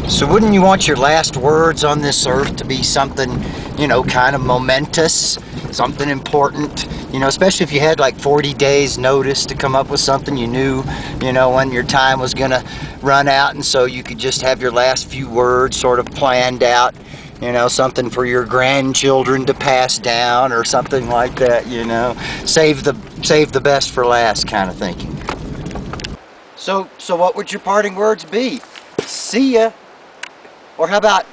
So wouldn't you want your last words on this earth to be something, you know, kind of momentous, something important, you know, especially if you had like 40 days notice to come up with something you knew, you know, when your time was gonna run out, and so you could just have your last few words sort of planned out, you know, something for your grandchildren to pass down or something like that, you know, save the best for last kind of thinking. So what would your parting words be? See ya. Or how about,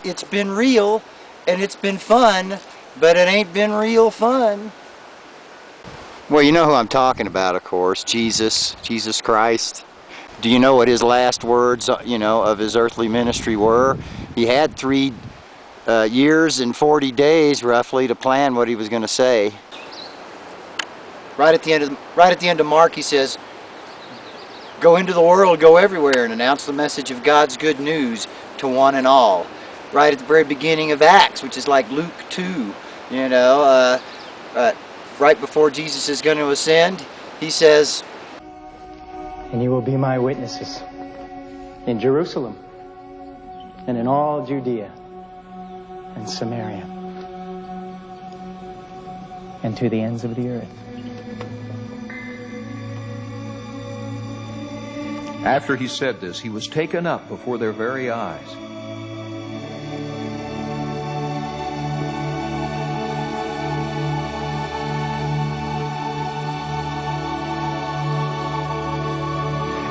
it's been real and it's been fun, but it ain't been real fun. Well, you know who I'm talking about, of course, Jesus Christ. Do you know what his last words, you know, of his earthly ministry were? He had 3 years and 40 days roughly to plan what he was going to say. Right at the end of Mark, he says, "Go into the world, go everywhere, and announce the message of God's good news to one and all." Right at the very beginning of Acts, which is like Luke 2, you know, right before Jesus is going to ascend, he says, "And you will be my witnesses in Jerusalem and in all Judea and Samaria and to the ends of the earth." After he said this, he was taken up before their very eyes.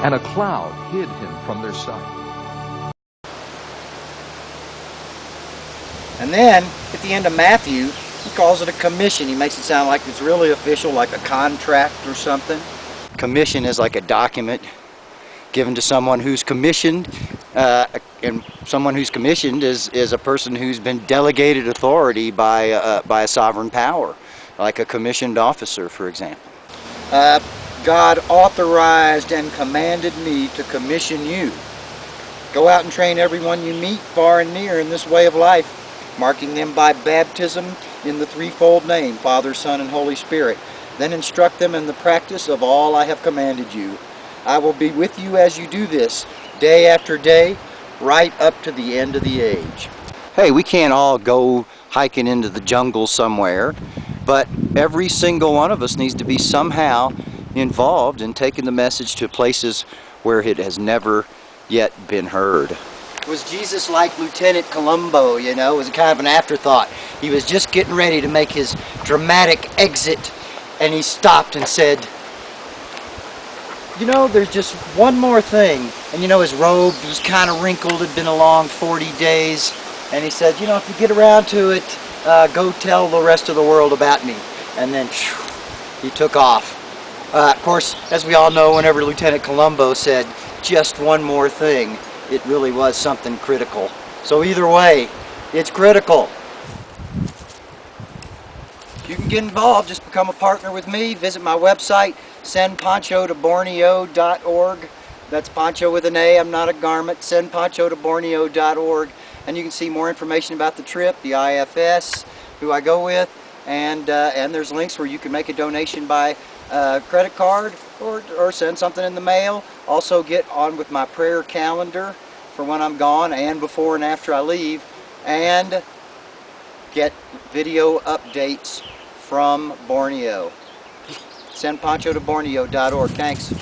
And a cloud hid him from their sight. and then at the end of Matthew, he calls it a commission. He makes it sound like it's really official, like a contract or something. Commission is like a document given to someone who's commissioned, and someone who's commissioned is a person who's been delegated authority by a sovereign power, like a commissioned officer, for example. God authorized and commanded me to commission you. Go out and train everyone you meet, far and near, in this way of life, marking them by baptism in the threefold name, Father, Son, and Holy Spirit. Then instruct them in the practice of all I have commanded you. I will be with you as you do this, day after day, right up to the end of the age. Hey, we can't all go hiking into the jungle somewhere, but every single one of us needs to be somehow involved in taking the message to places where it has never yet been heard. Was Jesus like Lieutenant Columbo, you know? It was kind of an afterthought. He was just getting ready to make his dramatic exit, and he stopped and said, "You know, there's just one more thing." And you know, his robe was kind of wrinkled, had been a long 40 days. And he said, "You know, if you get around to it, go tell the rest of the world about me." And then he took off. Of course, as we all know, whenever Lieutenant Columbo said, "just one more thing," it really was something critical. So either way, it's critical. You can get involved, just become a partner with me. Visit my website, sendponchotoborneo.org. That's Poncho with an A, I'm not a garment. Sendponchotoborneo.org. And you can see more information about the trip, the IFS, who I go with, and there's links where you can make a donation by credit card or send something in the mail. Also get on with my prayer calendar for when I'm gone and before and after I leave, and get video updates from Borneo. Sendponchotoborneo.org. Thanks.